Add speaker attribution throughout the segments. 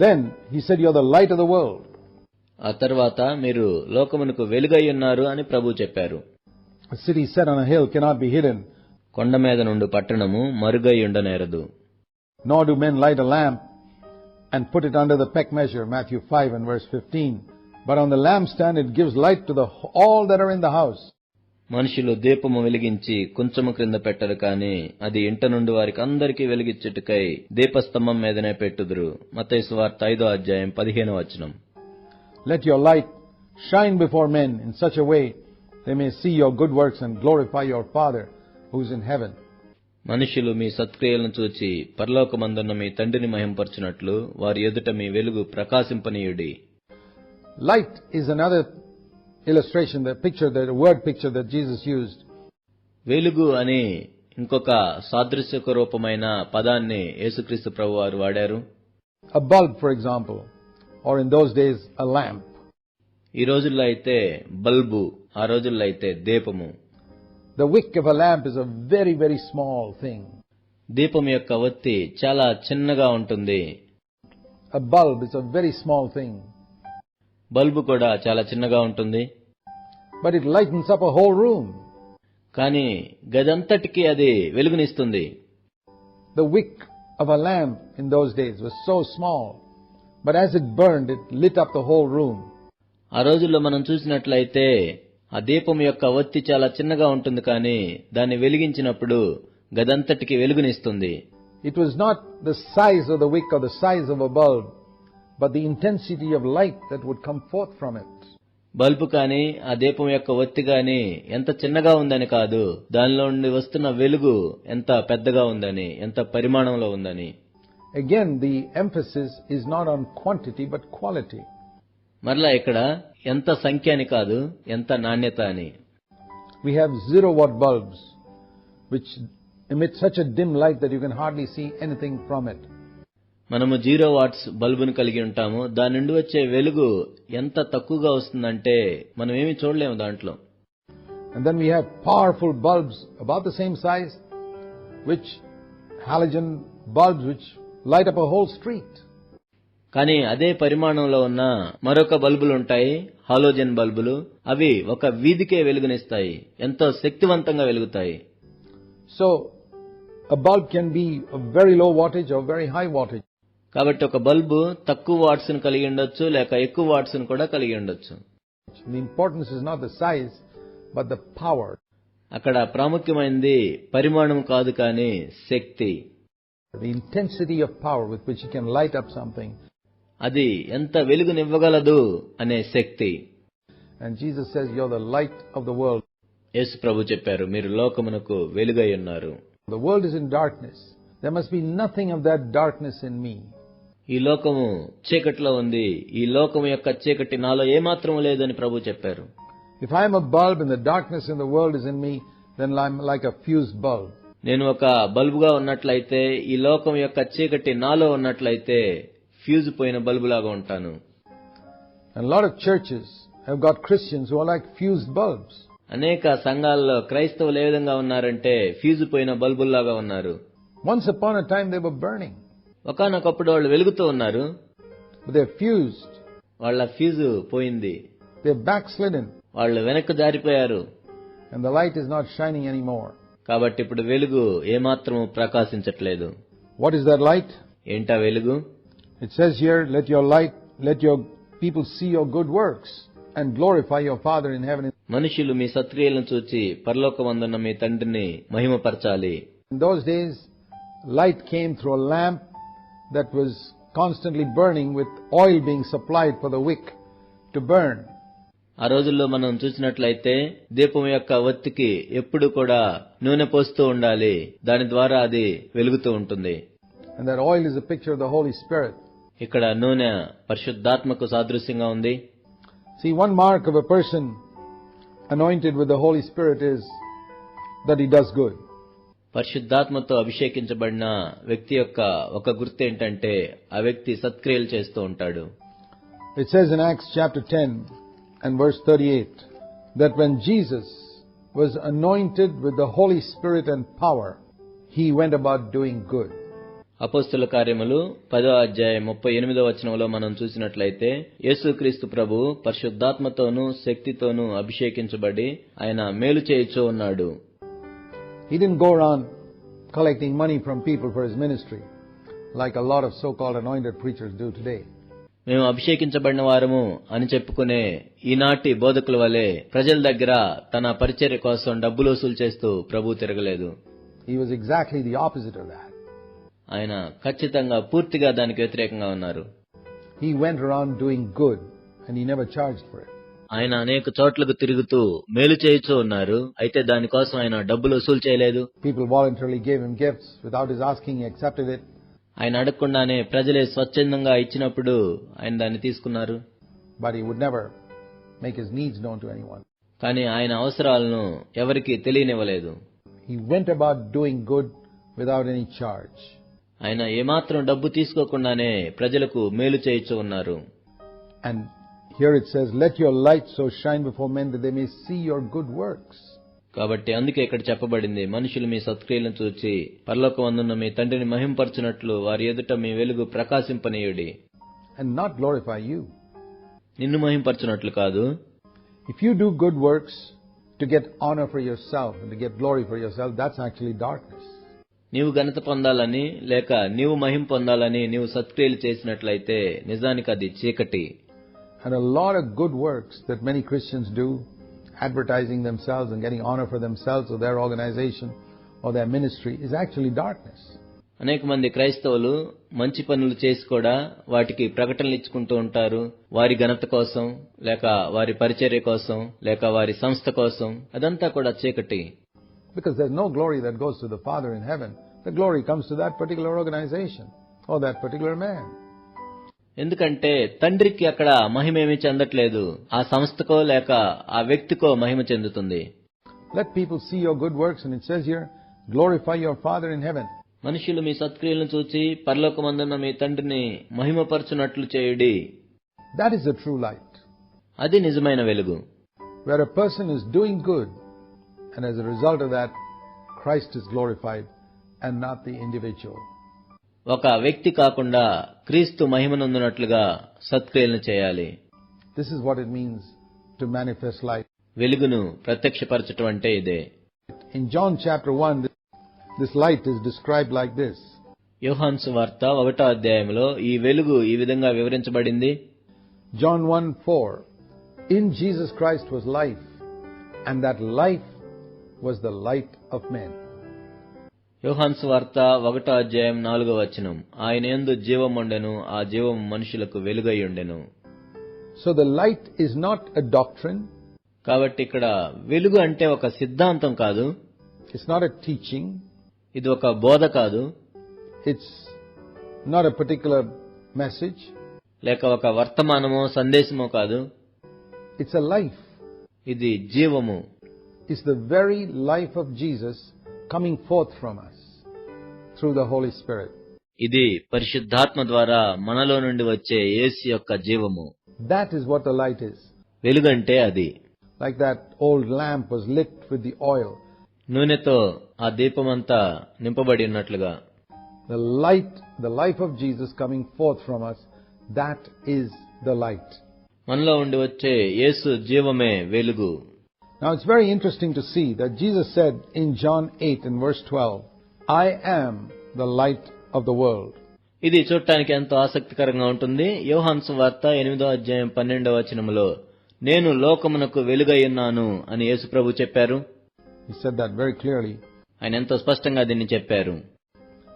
Speaker 1: Then he said, "You are the light of the world."
Speaker 2: ఆ తర్వాత మీరు లోకమునకు వెలుగై ఉన్నారు అని ప్రభు చెప్పారు.
Speaker 1: A city set on a hill cannot be hidden.
Speaker 2: కొండ మీద నుండి పట్టణము మరుగై ఉండనేరదు.
Speaker 1: Nor do men light a lamp and put it under the peck measure, Matthew 5 and verse 15. But on the lampstand it gives light to all that are in the house.
Speaker 2: మనుషులు దీపము వెలిగించి కుంచము క్రింద పెట్టరు కాని అది ఇంట నుండి వారికి అందరికీ వెలిగించుటకై దీపస్తంభం మీదనే పెట్టుదురు. మత్తయి సువార్త 5వ అధ్యాయం 15వ వచనం.
Speaker 1: Let your light shine before men in such a way they may see your good works and glorify your Father who is in heaven.
Speaker 2: మనుషులు మీ సత్క్రియలను చూచి పరలోకమందున్న మీ తండ్రిని మహింపరచునట్లు వారి ఎదుట మీ వెలుగు ప్రకాశింపనీయుడి.
Speaker 1: Light is another illustration, the word picture that Jesus used.
Speaker 2: వెలుగు అని ఇంకొక సాదృశ్యక రూపమైన పదాన్ని యేసుక్రీస్తు ప్రభువారు వాడారు.
Speaker 1: A bulb, for example, or in those days a lamp.
Speaker 2: ఈ రోజుల్లో అయితే బల్బు, ఆ రోజుల్లో అయితే దీపము.
Speaker 1: The wick of a lamp is a very, very small thing.
Speaker 2: దీపం యొక్క ఒత్తి చాలా చిన్నగా ఉంటుంది.
Speaker 1: A bulb is a very small thing.
Speaker 2: Bulb కూడా చాలా చిన్నగా ఉంటుంది.
Speaker 1: But it lightens up a whole room.
Speaker 2: కానీ గదంతటికి అది వెలుగునిస్తుంది.
Speaker 1: The wick of a lamp in those days was so small, but as it burned, it lit up the whole room.
Speaker 2: ఆ రోజుల్లో మనం చూసినట్లయితే ఆ దీపం యొక్క ఒత్తి చాలా చిన్నగా ఉంటుంది, కానీ దాన్ని వెలిగించినప్పుడు గదంతటికి వెలుగునిస్తుంది.
Speaker 1: It was not the size of the wick or the size of a bulb, but the intensity of light that would come forth from it.
Speaker 2: Bulb కానీ ఆ దీపం యొక్క ఒత్తి కానీ ఎంత చిన్నగా ఉందని కాదు, దానిలో నుండి వస్తున్న వెలుగు ఎంత పెద్దగా ఉందని, ఎంత పరిమాణంలో ఉందని.
Speaker 1: Again, the emphasis is not on quantity but quality.
Speaker 2: మరలా ఇక్కడ ఎంత సంఖ్య అని కాదు, ఎంత నాణ్యత అని.
Speaker 1: We have 0-watt bulbs which emit such a dim light that you can hardly see anything from it.
Speaker 2: మనము 0 వాట్స్ బల్బును కలిగి ఉంటాము. దాని నుండి వచ్చే వెలుగు ఎంత తక్కువగా వస్తుందంటే మనం ఏమీ చూడలేము దాంట్లో.
Speaker 1: And then we have powerful bulbs about the same size, which halogen bulbs which light up a whole street.
Speaker 2: కానీ అదే పరిమాణంలో ఉన్న మరొక బల్బులు ఉంటాయి, హాలోజన్ బల్బులు. అవి ఒక వీధికే వెలుగునిస్తాయి, ఎంతో శక్తివంతంగా వెలుగుతాయి.
Speaker 1: So a bulb can be of very low wattage or very high wattage.
Speaker 2: కాబట్టి ఒక బల్బు తక్కువ వాట్స్ ను కలిగి ఉండొచ్చు, లేక ఎక్కువ వాట్స్ ను కూడా కలిగి ఉండొచ్చు.
Speaker 1: The importance is not the size but the power.
Speaker 2: అక్కడ ప్రాముఖ్యమైనది పరిమాణం కాదు, కానీ శక్తి.
Speaker 1: The intensity of power with which you can light up something.
Speaker 2: అది ఎంత వెలుగునివ్వగలదు అనే శక్తి.
Speaker 1: And Jesus says, "You're the light of the world."
Speaker 2: యేసు ప్రభు చెప్పారు, మీరు లోకమునకు వెలుగై ఉన్నారు.
Speaker 1: The world is in darkness. There must be nothing of that darkness in me.
Speaker 2: ఈ లోకము చీకటిలో ఉంది, ఈ లోకము యొక్క చీకటి నాలో ఏమాత్రము లేదని ప్రభు చెప్పారు.
Speaker 1: If I am a bulb and the darkness in the world is in me, then I'm like a fused bulb.
Speaker 2: నేను ఒక బల్బుగా ఉన్నట్లయితే, ఈ లోకం యొక్క చీకటి నాలో ఉన్నట్లయితే ఫ్యూజ్ పోయిన బల్బులాగా ఉంటాను.
Speaker 1: And a lot of churches have got Christians who are like fused bulbs.
Speaker 2: అనేక సంఘాల్లో క్రైస్తవులు ఏ విధంగా ఉన్నారంటే ఫ్యూజ్ పోయిన బల్బుల్లాగా ఉన్నారు.
Speaker 1: Once upon a time they were burning.
Speaker 2: ఒకానొకప్పుడు వాళ్ళు వెలుగుతూ ఉన్నారు,
Speaker 1: but they're fused.
Speaker 2: వాళ్ళ ఫ్యూజ్ పోయింది,
Speaker 1: they're backslidden.
Speaker 2: వాళ్ళు వెనక్కు జారిపోయారు.
Speaker 1: And the light is not shining anymore.
Speaker 2: కాబట్టి ఇప్పుడు వెలుగు ఏమాత్రము ప్రకాశించట్లేదు.
Speaker 1: What is that light?
Speaker 2: ఏంటా వెలుగు?
Speaker 1: It says here, let your people see your good works and glorify your Father in heaven.
Speaker 2: మనుషులు మీ సత్క్రియలను చూచి పరలోకమందున్న మీ తండ్రిని మహిమపరచాలి.
Speaker 1: In those days, light came through a lamp that was constantly burning with oil being supplied for the wick to burn.
Speaker 2: ఆ రోజుల్లో మనం చూసినట్లయితే దీపం యొక్క ఒత్తికి ఎప్పుడు కూడా నూనె పోస్తూ ఉండాలి, దాని ద్వారా అది వెలుగుతూ ఉంటుంది.
Speaker 1: And that oil is a picture of the Holy Spirit.
Speaker 2: ఇక్కడ నూనె పరిశుద్ధాత్మకు సాదృశ్యంగా ఉంది.
Speaker 1: See, one mark of a person anointed with the Holy Spirit is that he does good.
Speaker 2: పరిశుద్ధాత్మతో అభిషేకించబడిన వ్యక్తి యొక్క ఒక గుర్తు ఏంటంటే ఆ వ్యక్తి సత్క్రియలు చేస్తూ ఉంటాడు.
Speaker 1: It says in Acts chapter 10 and verse 38 that when Jesus was anointed with the Holy Spirit and power, he went about doing good.
Speaker 2: అపోస్తల కార్యములు 10వ అధ్యాయం 38వ వచనంలో మనం చూసినట్లయితే యేసుక్రీస్తు ప్రభు పరిశుద్ధాత్మతోనూ శక్తితోనూ అభిషేకించబడి ఆయన మేలు చేయుచూ ఉన్నాడు.
Speaker 1: He didn't go around collecting money from people for his ministry like a lot of so-called anointed preachers do today.
Speaker 2: మేము అభిషేకించబడిన వారము అని చెప్పుకునే ఈనాటి బోధకుల వలె ప్రజల దగ్గర తన పరిచర్య కోసం డబ్బులు వసూలు చేస్తూ ప్రభు తిరగలేదు.
Speaker 1: He was exactly the opposite of that.
Speaker 2: ఆయన ఖచ్చితంగా పూర్తిగా దానికి వ్యతిరేకంగా ఉన్నారు.
Speaker 1: He went around doing good and he never charged for it.
Speaker 2: ఆయన అనేక చోట్లకు తిరుగుతూ మేలు చేయుచూ ఉన్నారు. అయితే దానికోసం ఆయన డబ్బులు వసూలు చేయలేదు.
Speaker 1: People voluntarily gave him gifts without his asking, he accepted it.
Speaker 2: ఆయన అడగకుండానే ప్రజలే స్వచ్ఛందంగా ఇచ్చినప్పుడు ఆయన దాన్ని తీసుకున్నారు.
Speaker 1: But he would never make his needs known to anyone.
Speaker 2: కానీ ఆయన అవసరాలను ఎవరికీ తెలియనివ్వలేదు.
Speaker 1: He went about doing good without any charge.
Speaker 2: ఆయన ఏమాత్రం డబ్బు తీసుకోకుండానే ప్రజలకు మేలు చేయుచూ ఉన్నారు.
Speaker 1: And here it says, let your light so shine before men that they may see your good works.
Speaker 2: కాబట్టి అందుకే ఇక్కడ చెప్పబడింది, మనుషులు మీ సత్క్రియలను చూచి పరలోకమందున్న మీ తండ్రిని మహింపరచునట్లు వారి ఎదుట మీ వెలుగు ప్రకాశింపనీయుడి.
Speaker 1: And not glorify you.
Speaker 2: నిన్ను మహింపరచునట్లు కాదు.
Speaker 1: If you do good works to get honor for yourself and to get glory for yourself, that's actually darkness.
Speaker 2: నీవు ఘనత పొందాలని లేక నీవు మహిమ పొందాలని నీవు సత్క్రియలు చేసినట్లయితే నిజానికి అది చీకటి.
Speaker 1: And a lot of good works that many Christians do, advertising themselves and getting honor for themselves or their organization or their ministry, is actually darkness.
Speaker 2: అనేక మంది క్రైస్తవులు మంచి పనులు చేసి కూడా వాటికి ప్రకటనలు ఇచ్చుకుంటూ ఉంటారు. వారి ఘనత కోసం లేక వారి పరిచర్య కోసం లేక వారి సంస్థ కోసం. అదంతా కూడా చీకటి.
Speaker 1: Because there's no glory that goes to the Father in heaven. The glory comes to that particular organization or that particular man.
Speaker 2: ఎందుకంటే తండ్రికి అక్కడ మహిమేమీ చెందట్లేదు. ఆ సంస్థకో లేక ఆ వ్యక్తికో మహిమ చెందుతుంది.
Speaker 1: Let people see your good works, and it says here, glorify your Father in heaven.
Speaker 2: మనుషులు మీ సత్క్రియలను చూచి పరలోకమందున్న మీ తండ్రిని మహిమపరచునట్లు చేయుడి.
Speaker 1: That is the true light.
Speaker 2: అది నిజమైన వెలుగు.
Speaker 1: Where a person is doing good, and as a result of that, Christ is glorified and not the individual.
Speaker 2: ఒక వ్యక్తి కాకుండా క్రీస్తు మహిమనందునట్లుగా సత్క్రియలను చేయాలి.
Speaker 1: This is what it means to manifest light.
Speaker 2: వెలుగును ప్రత్యక్షపరచటం అంటే ఇదే.
Speaker 1: In John chapter 1, this light is described like this.
Speaker 2: యోహాను సువార్త 1వ అధ్యాయంలో ఈ వెలుగు ఈ విధంగా వివరించబడింది.
Speaker 1: John 1:4, in Jesus Christ was life, and that life was the light of men.
Speaker 2: యోహాను సువార్త 1వ అధ్యాయం 4వ వచనం, ఆయన యందు జీవముండెను, ఆ జీవము మనుషులకు వెలుగై ఉండెను.
Speaker 1: So the light is not a doctrine.
Speaker 2: కాబట్టి ఇక్కడ వెలుగు అంటే ఒక సిద్ధాంతం కాదు.
Speaker 1: It's not a teaching.
Speaker 2: ఇది ఒక బోధ కాదు.
Speaker 1: It's not a particular message.
Speaker 2: లేక ఒక వర్తమానమో సందేశమో కాదు.
Speaker 1: It's a life.
Speaker 2: ఇది జీవము.
Speaker 1: It's the very life of Jesus coming forth from us through the Holy Spirit.
Speaker 2: ఇది పరిశుద్ధాత్మ ద్వారా మనలో నుండి వచ్చే యేసు యొక్క జీవము.
Speaker 1: That is what the light is.
Speaker 2: వెలుగంటే అది.
Speaker 1: Like that old lamp was lit with the oil.
Speaker 2: నూనెతో ఆ దీపమంతా నింపబడి ఉన్నట్లుగా.
Speaker 1: The light, the life of Jesus coming forth from us, that is the light.
Speaker 2: మనలో ఉండి వచ్చే యేసు జీవమే వెలుగు.
Speaker 1: Now it's very interesting to see that Jesus said in John 8 and verse 12, I am the light of the world.
Speaker 2: ఇది చూడటానికి ఎంతో ఆసక్తికరంగా ఉంటుంది. యోహాను సువార్త 8వ అధ్యాయం 12వ వచనములో నేను లోకమునకు వెలుగై ఉన్నాను అని యేసు ప్రభు చెప్పారు.
Speaker 1: He said that very clearly.
Speaker 2: ఆయన ఎంతో స్పష్టంగా దీన్ని చెప్పారు.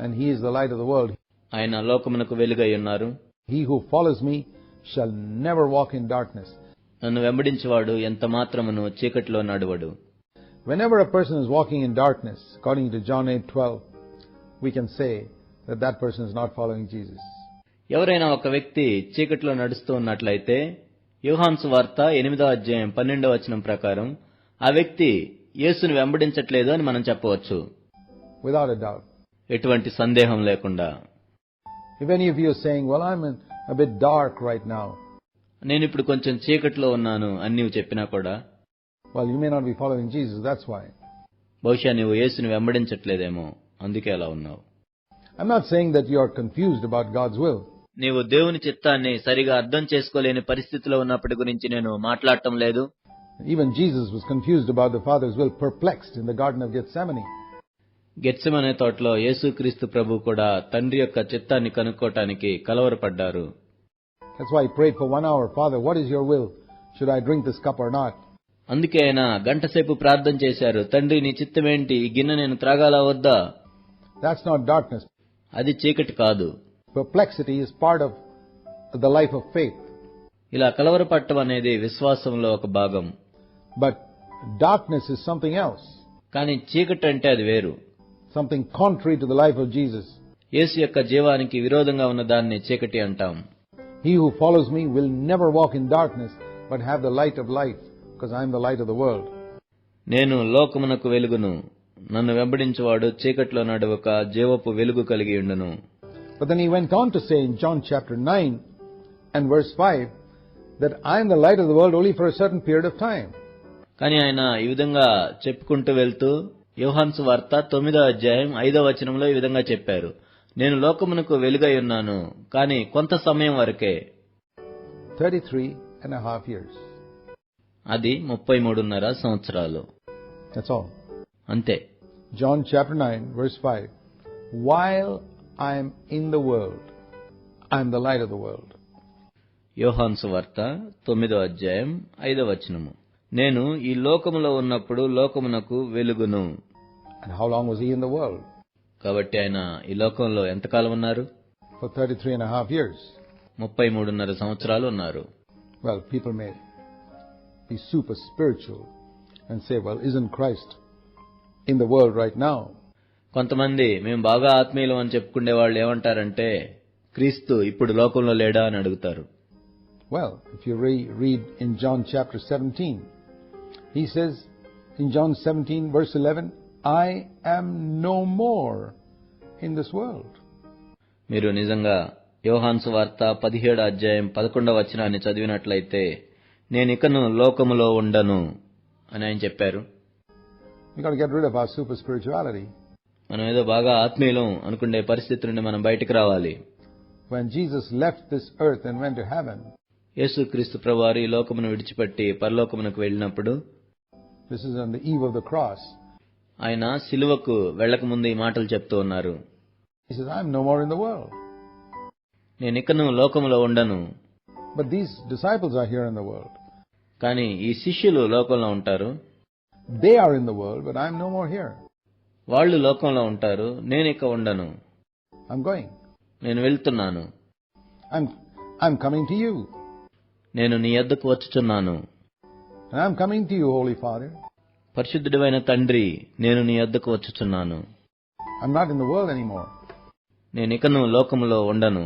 Speaker 1: And he is the light of the world.
Speaker 2: ఆయన లోకమునకు వెలుగై ఉన్నారు.
Speaker 1: He who follows me shall never walk in darkness.
Speaker 2: నన్ను వెంబడించేవాడు ఎంత మాత్రమును చీకటిలో నడవడు.
Speaker 1: Whenever a person is walking in darkness, according to John 8:12, we can say that that person is not following Jesus.
Speaker 2: ఎవరైనా ఒక వ్యక్తి చీకటిలో నడుస్తూ ఉన్నట్లయితే యోహాను సువార్త 8వ అధ్యాయం 12వ వచనం ప్రకారం ఆ వ్యక్తి యేసును వెంబడించట్లేదు అని మనం చెప్పవచ్చు.
Speaker 1: Without a doubt.
Speaker 2: ఎటువంటి సందేహం లేకుండా.
Speaker 1: If any of you are saying, well, I'm a bit dark right now.
Speaker 2: నేను ఇప్పుడు కొంచెం చీకటిలో ఉన్నాను అని నీవు చెప్పినా కూడా,
Speaker 1: well, you may not be following Jesus, that's why.
Speaker 2: బహుశా నీవు యేసుని వెంబడించట్లేదేమో, అందుకే అలా ఉన్నావు.
Speaker 1: I'm not saying that you are confused about God's will.
Speaker 2: నీవు దేవుని చిత్తాన్ని సరిగా అర్థం చేసుకోలేని పరిస్థితిలో ఉన్నప్పటి గురించి నేను మాట్లాడటం లేదు.
Speaker 1: Even Jesus was confused about the Father's will, perplexed in the Garden of Gethsemane.
Speaker 2: Gethsemane తోటలో యేసుక్రీస్తు ప్రభు కూడా తండ్రి యొక్క చిత్తాన్ని కనుక్కోవటానికి కలవరపడ్డారు.
Speaker 1: That's why he prayed for 1 hour. Father, what is your will? Should I drink this cup or not?
Speaker 2: అందుకే ఆయన గంటసేపు ప్రార్థన చేశారు. తండ్రి, నీ చిత్తమేంటి? ఈ గిన్నె నేను త్రాగాలా వద్దా?
Speaker 1: That's not darkness.
Speaker 2: అది చీకటి కాదు.
Speaker 1: Perplexity is part of the life of faith.
Speaker 2: ఇలా కలవరపడటం అనేది విశ్వాసంలో ఒక భాగం.
Speaker 1: But darkness is something else.
Speaker 2: కానీ చీకటి అంటే అది వేరు.
Speaker 1: Something contrary to the life of Jesus.
Speaker 2: యేసు యొక్క జీవానికి విరోధంగా ఉన్న దాన్ని చీకటి అంటాం.
Speaker 1: He who follows me will never walk in darkness, but have the light of life, because I am the light of the world.
Speaker 2: నేను లోకమునకు వెలుగును, నన్ను వెంబడించువాడు చీకటిలో నడవక జీవపు వెలుగు కలిగి ఉండును.
Speaker 1: But then he went on to say in John chapter 9 and verse 5 that I am the light of the world only for a certain period of time.
Speaker 2: కానీ ఆయన ఈ విధంగా చెప్పుకుంటూ వెళ్తూ యోహాను సువార్త 9వ అధ్యాయం 5వ వచనంలో ఈ విధంగా చెప్పారు. నేను లోకమునకు వెలుగై ఉన్నాను, కానీ కొంత సమయం వరకే.
Speaker 1: 33.5 years.
Speaker 2: అది 33.5 సంవత్సరాలు.
Speaker 1: That's all.
Speaker 2: అంతే.
Speaker 1: John chapter 9 verse 5. While I am in the world, I am the light of the world.
Speaker 2: యోహాను సువార్త 9వ అధ్యాయం 5వ వచనము. నేను ఈ లోకములో ఉన్నప్పుడు లోకమునకు వెలుగును.
Speaker 1: And how long was he in the world?
Speaker 2: కాబట్టి ఆయన ఈ లోకంలో ఎంతకాలం ఉన్నారు?
Speaker 1: For 33.5 years.
Speaker 2: 33.5 సంవత్సరాలు ఉన్నారు.
Speaker 1: Well, people may be super spiritual and say, well, isn't Christ in the world right now?
Speaker 2: కొంతమంది మేము బాగా ఆత్మీయులం అని చెప్పుకునే వాళ్ళు ఏమంటారంటే, క్రీస్తు ఇప్పుడు లోకంలో లేడా అని అడుగుతారు.
Speaker 1: Well, if you read in John chapter 17, he says in John 17 verse 11, I am no more in this world.
Speaker 2: మీరు నిజంగా యోహాను సువార్త 17వ అధ్యాయం 11వ వచనాన్ని చదివినట్లయితే, నేను ఇకను లోకములో ఉండను అని ఆయన చెప్పారు.
Speaker 1: We got to get rid of our super spirituality.
Speaker 2: మనం ఏదో బాగా ఆత్మీయులం అనుకునే పరిస్థితి నుండి మనం బయటికి రావాలి.
Speaker 1: When Jesus left this earth and went to heaven,
Speaker 2: యేసుక్రీస్తు ప్రభువారు ఈ లోకమును విడిచిపెట్టి పరలోకమునకు వెళ్ళినప్పుడు,
Speaker 1: this is on the eve of the cross,
Speaker 2: ఆయన సిలువకు వెళ్ళక ముందు ఈ మాటలు చెప్తూ ఉన్నారు.
Speaker 1: he says, I am no more in the world.
Speaker 2: నేను ఇకను లోకములో ఉండను.
Speaker 1: But these disciples are here in the world.
Speaker 2: కానీ ఈ శిష్యులు లోకంలో ఉంటారు.
Speaker 1: They are in the world, but I am no more here.
Speaker 2: వాళ్ళు లోకంలో ఉంటారు, నేను ఇక ఉండను.
Speaker 1: I'm going.
Speaker 2: నేను వెళ్తున్నాను.
Speaker 1: I'm coming to you.
Speaker 2: నేను నీ యొద్దకు వచ్చుచున్నాను.
Speaker 1: And I'm coming to you, Holy Father.
Speaker 2: పరిశుద్ధుడైన తండ్రి, నేను నీ యొద్దకు వచ్చుచున్నాను.
Speaker 1: I'm not in the world anymore.
Speaker 2: నేను ఇకను లోకములో ఉండను.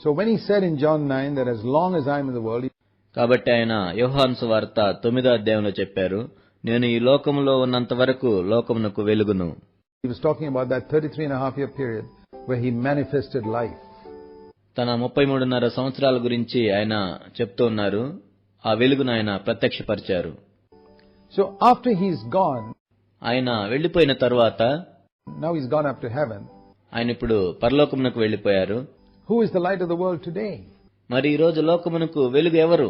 Speaker 1: So when he said in John 9 that as long as I'm in the world,
Speaker 2: కాబట్టి ఆయన యోహాను సువార్త 9వ అధ్యాయంలో చెప్పారు, నేను ఈ లోకములో ఉన్నంత వరకు లోకమునకు వెలుగును.
Speaker 1: he was talking about that 33.5 year period where he manifested life.
Speaker 2: తన 33.5 సంవత్సరాల గురించి ఆయన చెప్తూ ఉన్నారు. ఆ వెలుగును ఆయన ప్రత్యక్షపరిచారు.
Speaker 1: So after he's gone,
Speaker 2: ఆయన వెళ్లిపోయిన తర్వాత,
Speaker 1: now he's gone up to heaven.
Speaker 2: ఆయన ఇప్పుడు పరలోకమునకు వెళ్లిపోయారు.
Speaker 1: Who is the light of the world today?
Speaker 2: మరి ఈ రోజు లోకమునకు వెలుగు ఎవరు?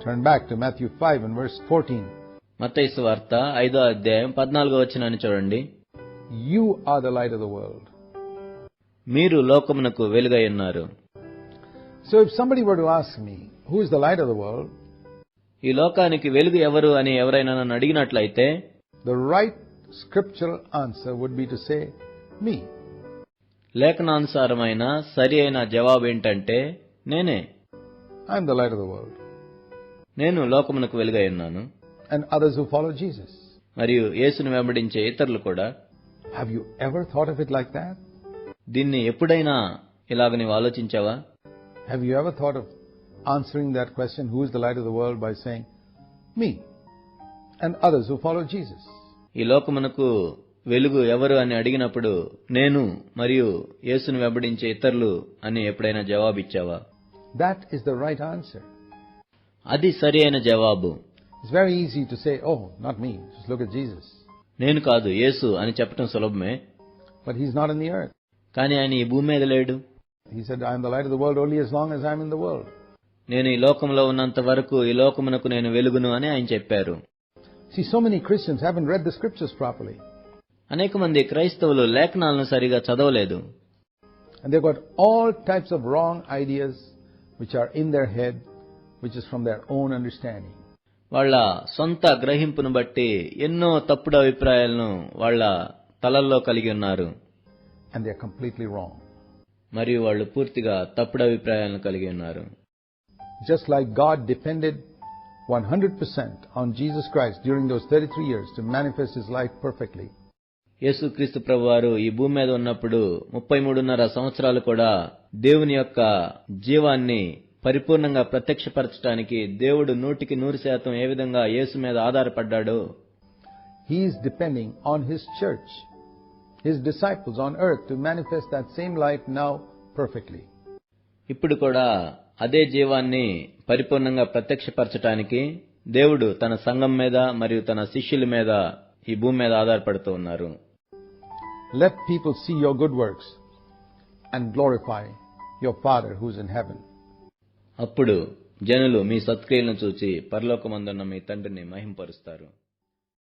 Speaker 1: Turn back to Matthew 5 and verse 14.
Speaker 2: మత్తయి సువార్త 5వ అధ్యాయం 14వ వచనాన్ని చూడండి.
Speaker 1: You are the light of the world.
Speaker 2: మీరు లోకమునకు వెలుగై ఉన్నారు.
Speaker 1: So if somebody were to ask me, who is the light of the world?
Speaker 2: ఈ లోకానికి వెలుగు ఎవరు అని ఎవరైనా నన్ను అడిగినట్లయితే,
Speaker 1: the right scriptural answer would be to say, me.
Speaker 2: లేఖనానుసారమైన సరి అయిన జవాబు ఏంటంటే, నేనే.
Speaker 1: I am the light of the world.
Speaker 2: నేను లోకమునకు వెలుగై ఉన్నాను.
Speaker 1: And others who follow Jesus.
Speaker 2: మరియు యేసును వెంబడించే ఇతరులు కూడా.
Speaker 1: Have you ever thought of it like that?
Speaker 2: దీన్ని ఎప్పుడైనా ఇలాగ నీవు ఆలోచించావా?
Speaker 1: Have you ever thought of answering that question, who is the light of the world, by saying, me and others who follow Jesus?
Speaker 2: ఈ లోకమునకు వెలుగు ఎవరు అని అడిగినప్పుడు, నేను మరియు యేసును వెంబడించే ఇతరులు అని ఎప్పుడైనా జవాబిచ్చావా?
Speaker 1: That is the right answer.
Speaker 2: అది సరి అయిన జవాబు.
Speaker 1: It's very easy to say, oh, not me, just look at Jesus.
Speaker 2: నేను కాదు, యేసు అని చెప్పడం సులభమే.
Speaker 1: But he's not in the earth.
Speaker 2: కానీ ఆయన ఈ భూమి మీద లేడు.
Speaker 1: He said, I am the light of the world only as long as I am in the world.
Speaker 2: నేను ఈ లోకంలో ఉన్నంత వరకు ఈ లోకమునకు నేను వెలుగును అని ఆయన చెప్పారు.
Speaker 1: See, so many Christians haven't read the scriptures properly.
Speaker 2: అనేక మంది క్రైస్తవులు లేఖనాలను సరిగా చదవలేదు.
Speaker 1: And they've got all types of wrong ideas which are in their head, which is from their own understanding.
Speaker 2: వాళ్ళ సొంత గ్రహింపును బట్టి ఎన్నో తప్పుడు అభిప్రాయాలను వాళ్ళ తలల్లో కలిగి ఉన్నారు.
Speaker 1: And they're completely wrong.
Speaker 2: మరియు వాళ్ళు పూర్తిగా తప్పుడు అభిప్రాయాలను కలిగి ఉన్నారు.
Speaker 1: Just like God depended 100% on Jesus Christ during those 33 years to manifest His life perfectly.
Speaker 2: యేసుక్రీస్తు ప్రభువారు ఈ భూమి మీద ఉన్నప్పుడు 33.5 సంవత్సరాలు కూడా దేవుని యొక్క జీవాన్ని పరిపూర్ణంగా ప్రత్యక్షపరచడానికి దేవుడు 100% ఏ విధంగా యేసు మీద ఆధారపడ్డాడో,
Speaker 1: He is depending on His church, His disciples on earth to manifest that same life now perfectly.
Speaker 2: ఇప్పుడు కూడా అదే జీవాన్ని పరిపూర్ణంగా ప్రత్యక్షపరచడానికి దేవుడు తన సంఘం మీద మరియు తన శిష్యుల మీద ఈ భూమి మీద ఆధారపడుతూ ఉన్నారు.
Speaker 1: Let people see your good works and glorify your Father who's in heaven.
Speaker 2: అప్పుడు జనులు మీ సత్క్రియలను చూచి పరలోకమందున్న మీ తండ్రిని మహింపరుస్తారు.